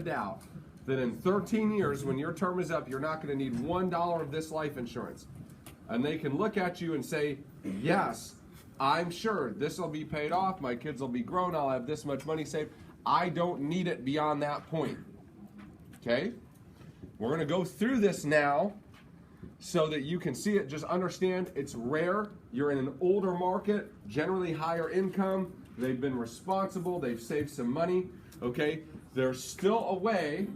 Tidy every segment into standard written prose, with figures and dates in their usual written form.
lived out that in 13 years, when your term is up, you're not going to need $1 of this life insurance. And they can look at you and say, yes, I'm sure this will be paid off, my kids will be grown, I'll have this much money saved. I don't need it beyond that point. Okay? We're going to go through this now so that you can see it. Just understand it's rare. You're in an older market, generally higher income. They've been responsible. They've saved some money. Okay? There's still a way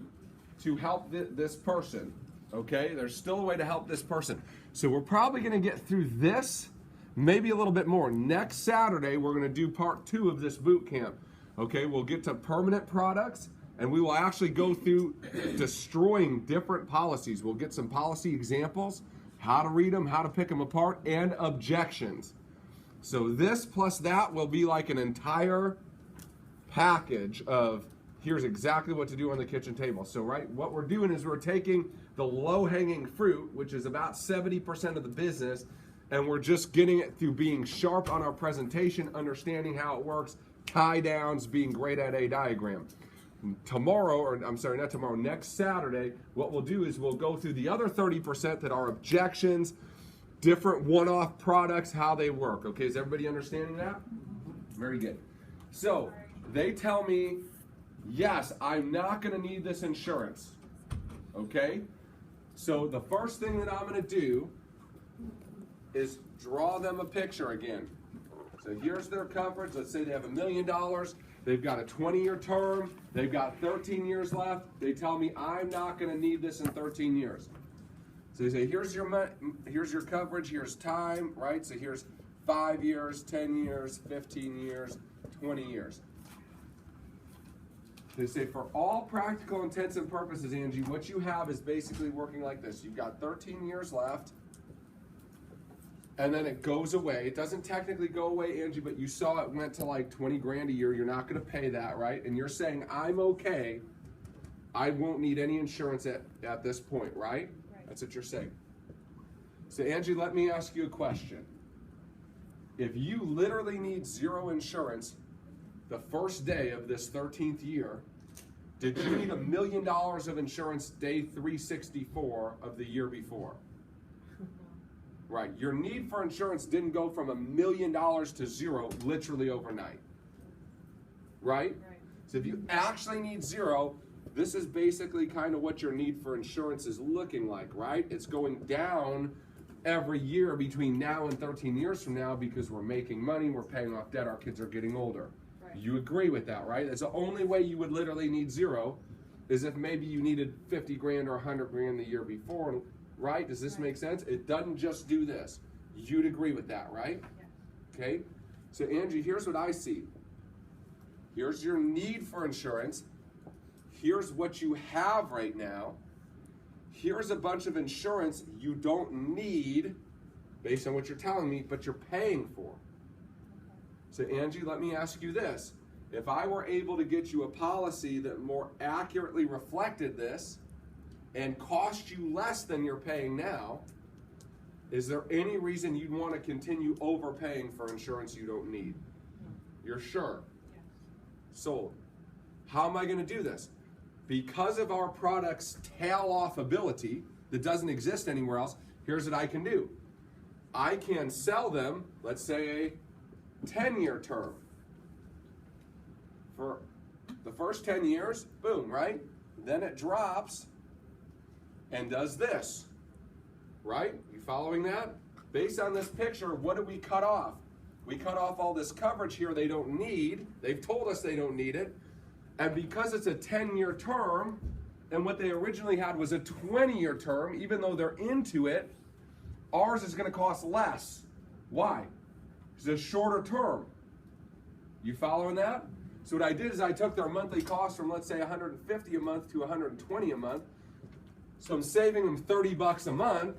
to help this person. Okay? There's still a way to help this person. So we're probably going to get through this, maybe a little bit more. Next Saturday, we're going to do part 2 of this boot camp. Okay? We'll get to permanent products, and we will actually go through destroying different policies. We'll get some policy examples, how to read them, how to pick them apart, and objections. So this plus that will be like an entire package of here's exactly what to do on the kitchen table. So what we're doing is we're taking the low-hanging fruit, which is about 70% of the business, and we're just getting it through being sharp on our presentation, understanding how it works, tie downs, being great at a diagram. Next Saturday, what we'll do is we'll go through the other 30% that are objections, different one-off products, how they work. Okay, is everybody understanding that? Very good. So they tell me, yes, I'm not going to need this insurance. Okay? So the first thing that I'm going to do is draw them a picture again. So here's their coverage. Let's say they have $1 million. They've got a 20-year term. They've got 13 years left. They tell me I'm not going to need this in 13 years. So they say, here's your coverage, here's time, right? So here's 5 years, 10 years, 15 years, 20 years. They say, for all practical intents and purposes, Angie, what you have is basically working like this. You've got 13 years left, and then it goes away. It doesn't technically go away, Angie, but you saw it went to like 20 grand a year. You're not going to pay that, right? And you're saying, I'm okay. I won't need any insurance at this point, right? That's what you're saying. So, Angie, let me ask you a question. If you literally need zero insurance the first day of this 13th year, did you need $1 million of insurance day 364 of the year before? Right. Your need for insurance didn't go from $1 million to zero literally overnight. Right? So if you actually need zero, this is basically kind of what your need for insurance is looking like, right? It's going down every year between now and 13 years from now because we're making money, we're paying off debt, our kids are getting older. Right. You agree with that, right? That's the only way you would literally need zero is if maybe you needed 50 grand or 100 grand the year before, right? Does this make sense? It doesn't just do this. You'd agree with that, right? Yeah. Okay? So Angie, here's what I see. Here's your need for insurance. Here's what you have right now. Here's a bunch of insurance you don't need based on what you're telling me, but you're paying for. So Angie, let me ask you this. If I were able to get you a policy that more accurately reflected this and cost you less than you're paying now, is there any reason you'd want to continue overpaying for insurance you don't need? You're sure? Yes. Sold. How am I going to do this? Because of our product's tail-off ability that doesn't exist anywhere else, here's what I can do. I can sell them, let's say, a 10-year term. For the first 10 years, boom, right? Then it drops and does this, right? You following that? Based on this picture, what did we cut off? We cut off all this coverage here they don't need. They've told us they don't need it. And because it's a 10-year term, and what they originally had was a 20-year term, even though they're into it, ours is going to cost less. Why? It's a shorter term. You following that? So what I did is I took their monthly cost from, let's say, $150 a month to $120 a month. So I'm saving them $30 a month,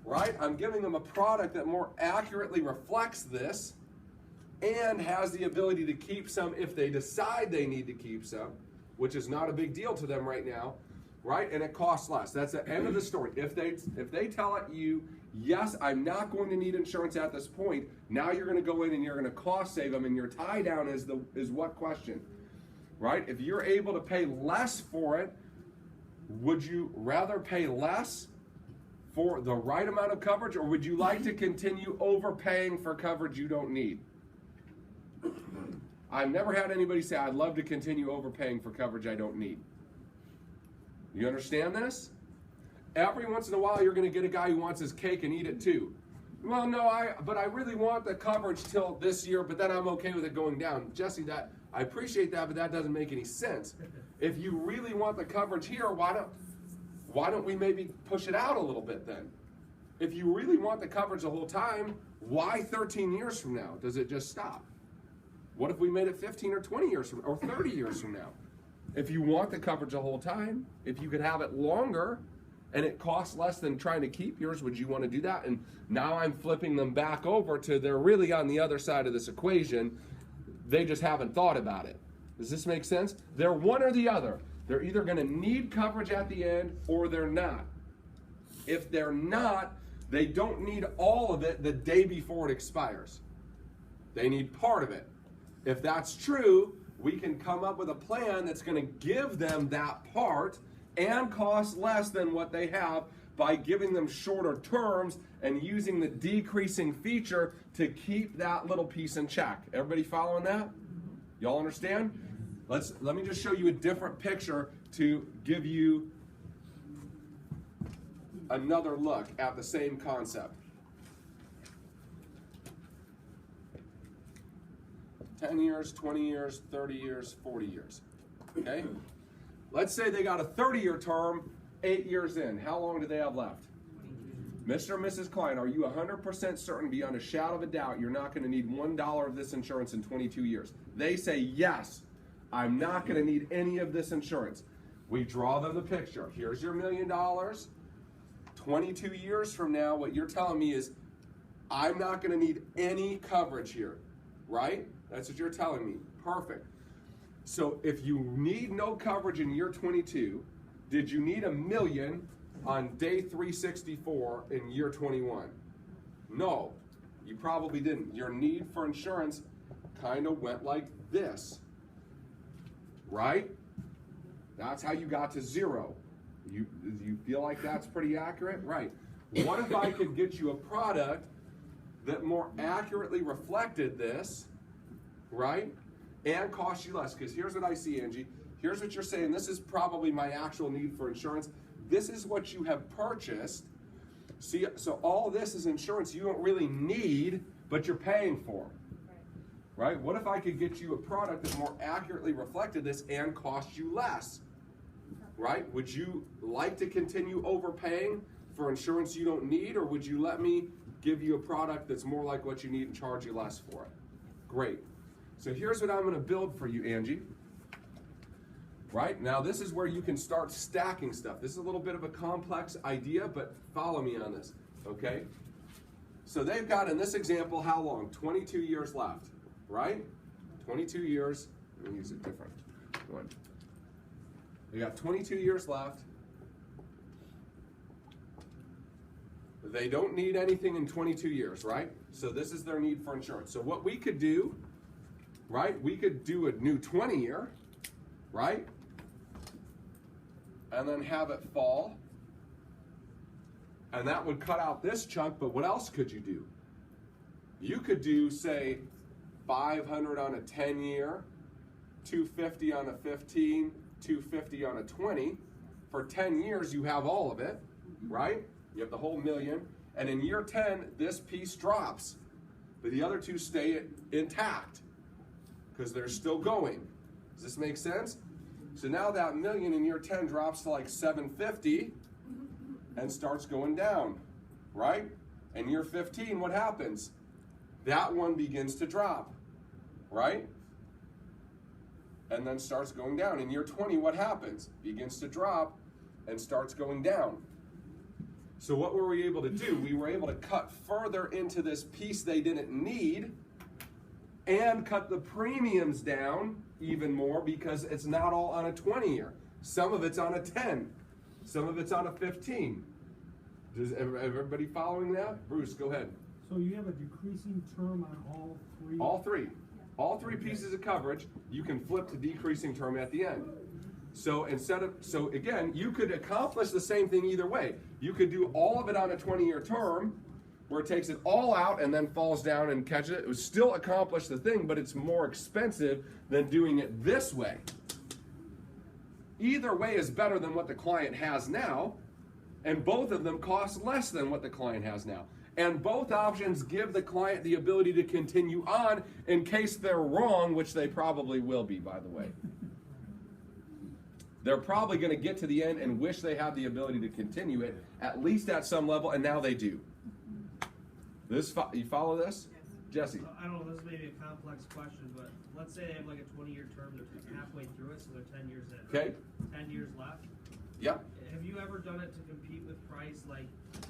right? I'm giving them a product that more accurately reflects this and has the ability to keep some if they decide they need to keep some, which is not a big deal to them right now, right? And it costs less. That's the end of the story. If they tell you, yes, I'm not going to need insurance at this point, now you're going to go in and you're going to cost save them, and your tie down is what question? right? If you're able to pay less for it, would you rather pay less for the right amount of coverage, or would you like to continue overpaying for coverage you don't need? I've never had anybody say, I'd love to continue overpaying for coverage I don't need. You understand this? Every once in a while, you're going to get a guy who wants his cake and eat it too. Well, no, but I really want the coverage till this year, but then I'm okay with it going down. Jesse, I appreciate that, but that doesn't make any sense. If you really want the coverage here, why don't we maybe push it out a little bit then? If you really want the coverage the whole time, why 13 years from now? Does it just stop? What if we made it 15 or 20 years from, or 30 years from now? If you want the coverage the whole time, if you could have it longer and it costs less than trying to keep yours, would you want to do that? And now I'm flipping them back over to they're really on the other side of this equation. They just haven't thought about it. Does this make sense? They're one or the other. They're either going to need coverage at the end or they're not. If they're not, they don't need all of it the day before it expires. They need part of it. If that's true, we can come up with a plan that's going to give them that part and cost less than what they have by giving them shorter terms and using the decreasing feature to keep that little piece in check. Everybody following that? Y'all understand? Let me just show you a different picture to give you another look at the same concept. 10 years, 20 years, 30 years, 40 years. Okay? Let's say they got a 30-year term, 8 years in. How long do they have left? Mr. and Mrs. Klein, are you 100% certain beyond a shadow of a doubt you're not going to need $1 of this insurance in 22 years? They say, yes, I'm not going to need any of this insurance. We draw them the picture. Here's your $1 million. 22 years from now, what you're telling me is, I'm not going to need any coverage here, right? That's what you're telling me. Perfect. So if you need no coverage in year 22, did you need $1 million on day 364 in year 21? No, you probably didn't. Your need for insurance kind of went like this, right? That's how you got to zero. You feel like that's pretty accurate? Right. What if I could get you a product that more accurately reflected this, right, and cost you less? Because here's what I see, Angie. Here's what you're saying. This is probably my actual need for insurance. This is what you have purchased. See, so all this is insurance you don't really need, but you're paying for. Right? What if I could get you a product that more accurately reflected this and cost you less? Right? Would you like to continue overpaying for insurance you don't need, or would you let me give you a product that's more like what you need and charge you less for it? Great. So here's what I'm going to build for you, Angie. Right? Now this is where you can start stacking stuff. This is a little bit of a complex idea, but follow me on this, okay? So they've got, in this example, how long? 22 years left, right? 22 years. Let me use a different one. They got 22 years left. They don't need anything in 22 years, right? So this is their need for insurance. So what we could do, right? We could do a new 20-year, right? And then have it fall. And that would cut out this chunk, but what else could you do? You could do, say, 500 on a 10-year, 250 on a 15, 250 on a 20. For 10 years, you have all of it, right? You have the whole $1 million. And in year 10, this piece drops. But the other two stay intact because they're still going. Does this make sense? So now that $1 million in year 10 drops to like 750 and starts going down, right? And year 15, what happens? That one begins to drop, right? And then starts going down. In year 20, what happens? Begins to drop and starts going down. So what were we able to do? We were able to cut further into this piece they didn't need and cut the premiums down even more because it's not all on a 20-year. Some of it's on a 10. Some of it's on a 15. Is everybody following that? Bruce, go ahead. So you have a decreasing term on all three? All three. all three pieces of coverage, you can flip to decreasing term at the end. So so again, you could accomplish the same thing either way. You could do all of it on a 20-year term, where it takes it all out and then falls down and catches it. It would still accomplish the thing, but it's more expensive than doing it this way. Either way is better than what the client has now, and both of them cost less than what the client has now. And both options give the client the ability to continue on in case they're wrong, which they probably will be, by the way. They're probably going to get to the end and wish they had the ability to continue it, at least at some level, and now they do. You follow this? Yes. Jesse? I don't know, this may be a complex question, but let's say they have like a 20-year term, they're halfway through it, so they're 10 years in. Okay. 10 years left. Yep. Have you ever done it to compete with price? Like,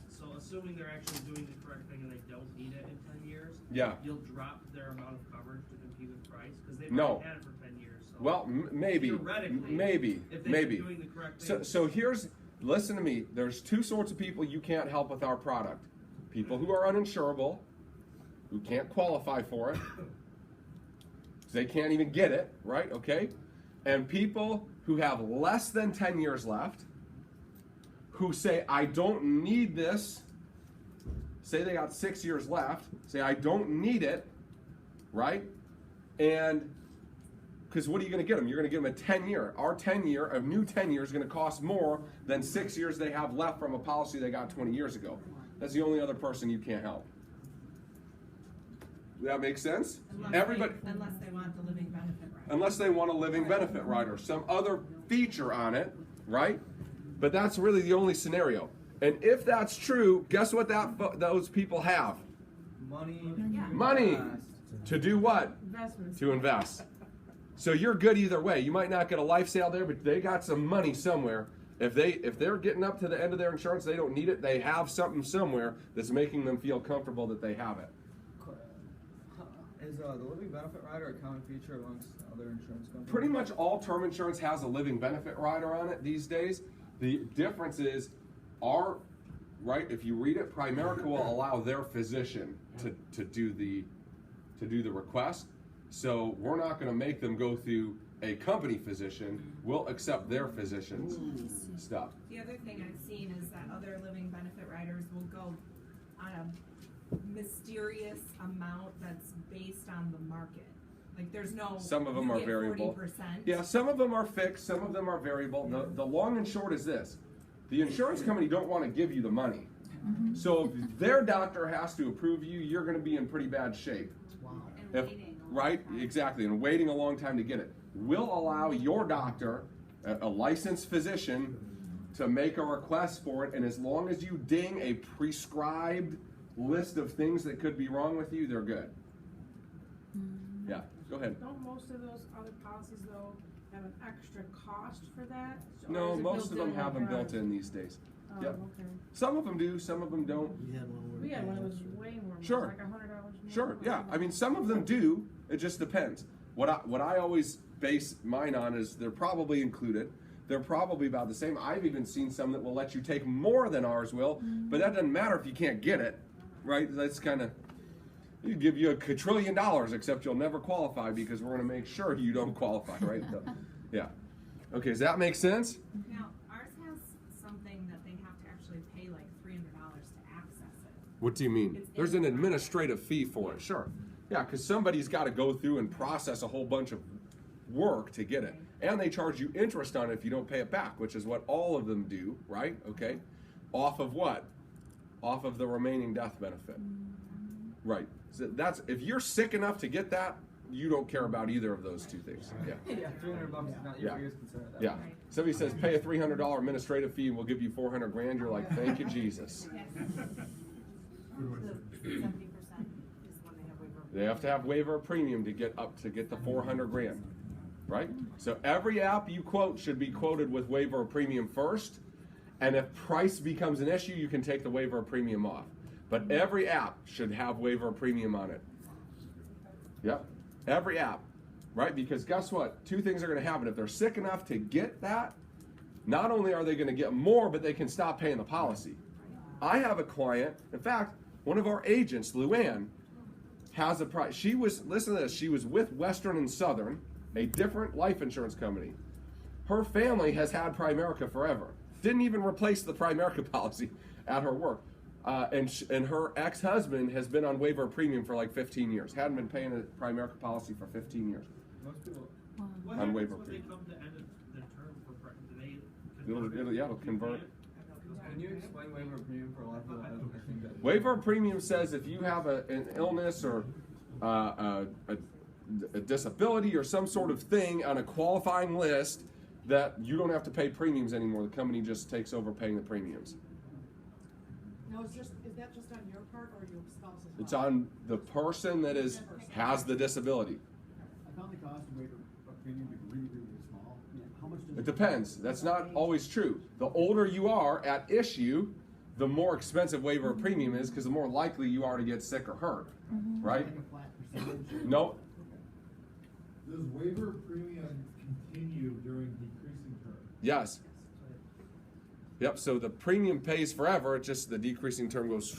so assuming they're actually doing the correct thing and they don't need it in 10 years, yeah, you'll drop their amount of coverage to compete with price? Because they've already had it for 10 years. So well, maybe. Maybe. If they're doing the correct thing. So here's, listen to me, there's two sorts of people you can't help with our product. People who are uninsurable, who can't qualify for it, they can't even get it, right? Okay? And people who have less than 10 years left, who say, I don't need this, say they got 6 years left, say, I don't need it, right? And, because what are you going to get them? You're going to give them a 10-year. Our 10-year, a new 10-year is going to cost more than 6 years they have left from a policy they got 20 years ago. That's the only other person you can't help. Does that make sense? Unless they want the living benefit rider. Unless they want a living benefit rider, some other feature on it, right? But that's really the only scenario. And if that's true, guess what those people have? Money. Yeah. Money. To do what? Investments. To invest. So you're good either way. You might not get a life sale there, but they got some money somewhere. If they're getting up to the end of their insurance, they don't need it, they have something somewhere that's making them feel comfortable that they have it. Is the living benefit rider a common feature amongst other insurance companies? Pretty much all term insurance has a living benefit rider on it these days. The difference is if you read it, Primerica will allow their physician to do the request. So we're not going to make them go through a company physician. We'll accept their physician's stuff. The other thing I've seen is that other living benefit riders will go on a mysterious amount that's based on the market. Like there's no. Some of them are variable. 40%. Yeah, some of them are fixed. Some of them are variable. The long and short is this: the insurance company don't want to give you the money. Mm-hmm. So if their doctor has to approve you, you're going to be in pretty bad shape. And waiting. Right? Exactly. And waiting a long time to get it. We'll allow your doctor, a licensed physician, to make a request for it, and as long as you ding a prescribed list of things that could be wrong with you, they're good. Yeah, go ahead. Don't most of those other policies, though, have an extra cost for that? Or No, is it most of built them in have them like built ours? in these days. Oh, Yep. okay. Some of them do, some of them don't. We had one that was way more. Sure. Like $100 more. Sure, yeah. I mean, some of them do. It just depends. What I always base mine on is they're probably included. They're probably about the same. I've even seen some that will let you take more than ours will, but that doesn't matter if you can't get it, right? That's kind of, you give you $1 quadrillion, except you'll never qualify because we're going to make sure you don't qualify, right? So, yeah. Okay, does that make sense? Now, ours has something that they have to actually pay like $300 to access it. What do you mean? It's There's an in- administrative fee for it, sure. Yeah, because somebody's got to go through and process a whole bunch of work to get it. And they charge you interest on it if you don't pay it back, which is what all of them do, right? Okay. Off of what? Off of the remaining death benefit. Right. So that's, if you're sick enough to get that, you don't care about either of those two things. Yeah. Yeah, $300 is not your biggest concern at that Yeah. point. Somebody says pay a $300 administrative fee and we'll give you $400,000. You're like, thank you, Jesus. The 70% is when they have waiver. They have to have waiver of premium to get the $400,000, right? So every app you quote should be quoted with waiver of premium first, and if price becomes an issue, you can take the waiver of premium off. But every app should have waiver of premium on it. Yep, every app, right? Because guess what? Two things are going to happen. If they're sick enough to get that, not only are they going to get more, but they can stop paying the policy. I have a client, in fact, one of our agents, Luann, has a price. She was, listen to this, she was with Western and Southern, a different life insurance company. Her family has had Primerica forever. Didn't even replace the Primerica policy at her work. And her ex-husband has been on waiver premium for like 15 years. Hadn't been paying a Primerica policy for 15 years. Most people. What On happens waiver when they premium. come to end of their term for do they It'll convert. Can you explain waiver premium for a lot of people? I think that. Waiver premium says if you have an illness or a disability or some sort of thing on a qualifying list that you don't have to pay premiums anymore. The company just takes over paying the premiums. No, is that just on your part or your spouse's part? It's on the person that has the disability. I found the cost of waiver premium to be really, really small. How much does It depends. That's not always true. The older you are at issue, the more expensive waiver premium is because the more likely you are to get sick or hurt, right? like a flat percentage? No. Does waiver premium continue during decreasing term? Yes. Yep. So the premium pays forever. It just the decreasing term goes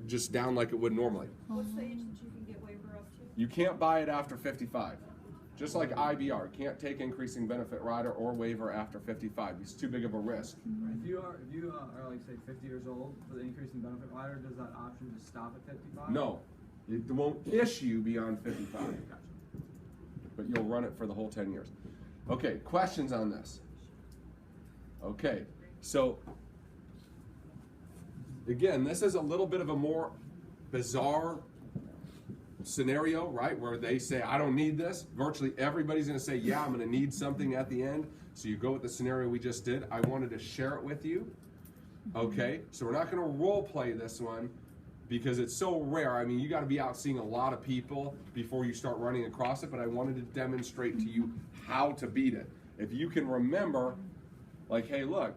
just down like it would normally. What's the age that you can get waiver up to? You can't buy it after 55. Just like IBR, you can't take increasing benefit rider or waiver after 55. It's too big of a risk. If you are like say 50 years old for the increasing benefit rider, does that option just stop at 55? No, it won't issue beyond 55. But you'll run it for the whole 10 years. Okay, questions on this? Okay, so again, this is a little bit of a more bizarre scenario, right? Where they say, I don't need this. Virtually everybody's going to say, yeah, I'm going to need something at the end. So you go with the scenario we just did. I wanted to share it with you. Okay, so we're not going to role play this one because it's so rare. I mean, you got to be out seeing a lot of people before you start running across it, but I wanted to demonstrate to you how to beat it. If you can remember, like, hey, look,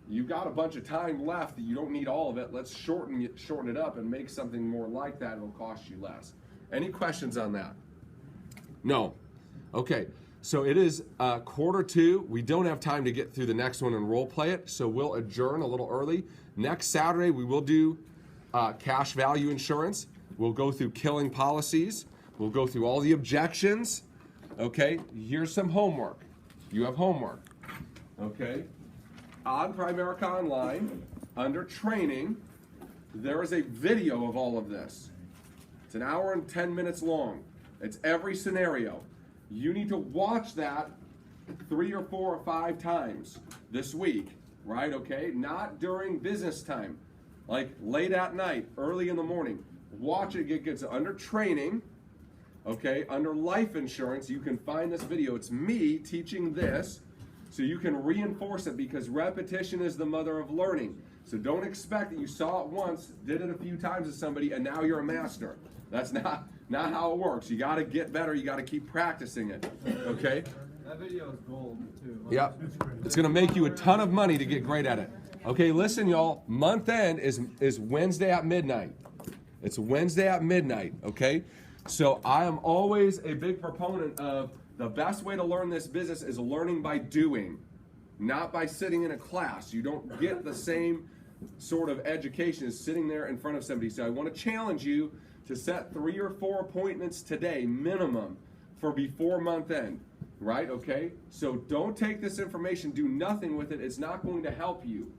you've got a bunch of time left that you don't need all of it. Let's shorten it up and make something more like that. It'll cost you less. Any questions on that? No. Okay, so it is 1:45. We don't have time to get through the next one and role play it, so we'll adjourn a little early. Next Saturday, we will do cash value insurance. We'll go through killing policies. We'll go through all the objections. Okay, here's some homework. You have homework. Okay, on Primerica Online, under training, there is a video of all of this. It's 1 hour and 10 minutes long. It's every scenario. You need to watch that 3 or 4 or 5 times this week, right? Okay, not during business time, like late at night, early in the morning. Watch it. It gets under training. Okay, under life insurance, you can find this video. It's me teaching this, so you can reinforce it because repetition is the mother of learning. So don't expect that you saw it once, did it a few times with somebody, and now you're a master. That's not how it works. You got to get better. You got to keep practicing it. Okay? That video is gold too. Yep. It's going to make you a ton of money to get great at it. Okay, listen, y'all. Month end is Wednesday at midnight. It's Wednesday at midnight. Okay? So I am always a big proponent of the best way to learn this business is learning by doing, not by sitting in a class. You don't get the same sort of education as sitting there in front of somebody. So I want to challenge you to set 3 or 4 appointments today, minimum, for before month end, right? Okay? So don't take this information, do nothing with it. It's not going to help you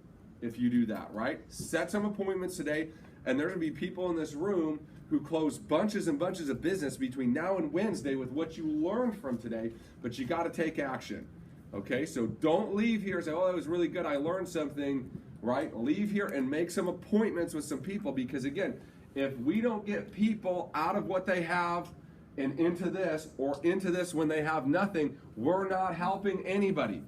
if you do that, right? Set some appointments today, and there's going to be people in this room who close bunches and bunches of business between now and Wednesday with what you learned from today, but you got to take action, okay? So don't leave here and say, oh, that was really good, I learned something, right? Leave here and make some appointments with some people because, again, if we don't get people out of what they have and into this or into this when they have nothing, we're not helping anybody.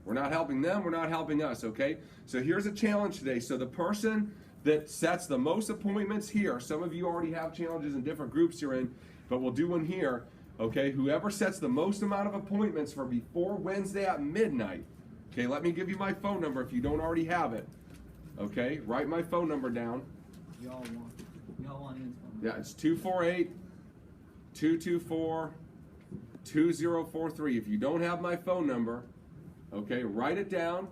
We're not helping them, we're not helping us, okay? So here's a challenge today. So the person that sets the most appointments here, some of you already have challenges in different groups you're in, but we'll do one here, okay? Whoever sets the most amount of appointments for before Wednesday at midnight, okay, let me give you my phone number if you don't already have it, okay? Write my phone number down. Y'all want Ian's phone. Yeah, it's 248-224-2043. If you don't have my phone number, okay, write it down.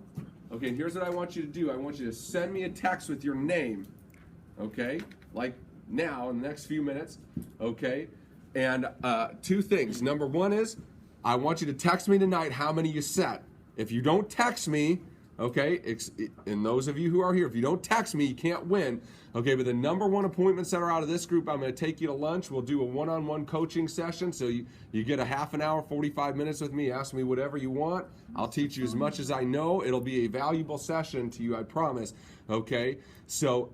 Okay, and here's what I want you to do. I want you to send me a text with your name, okay? Like now in the next few minutes, okay? And two things. Number one is I want you to text me tonight how many you set. If you don't text me, okay, and those of you who are here, if you don't text me, you can't win. Okay, but the number one appointments that are out of this group, I'm going to take you to lunch. We'll do a one-on-one coaching session. So you get a half an hour, 45 minutes with me. Ask me whatever you want. I'll teach you as much as I know. It'll be a valuable session to you, I promise. Okay, so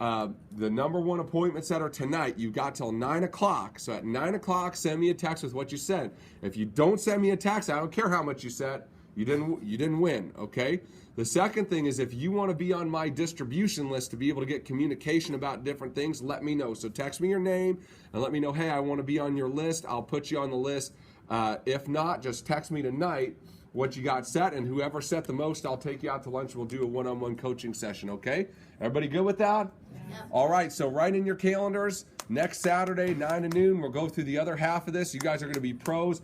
the number one appointments that are tonight, you got till 9 o'clock. So at 9 o'clock, send me a text with what you said. If you don't send me a text, I don't care how much you said. You didn't win, okay? The second thing is if you want to be on my distribution list to be able to get communication about different things, let me know. So text me your name and let me know, hey, I want to be on your list. I'll put you on the list. If not, just text me tonight what you got set, and whoever set the most, I'll take you out to lunch. We'll do a one-on-one coaching session, okay? Everybody good with that? Yeah. All right, so write in your calendars. Next Saturday, 9 to noon, we'll go through the other half of this. You guys are going to be pros.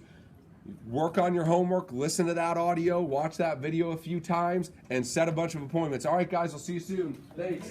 Work on your homework, listen to that audio, watch that video a few times, and set a bunch of appointments. All right, guys, I'll see you soon. Thanks.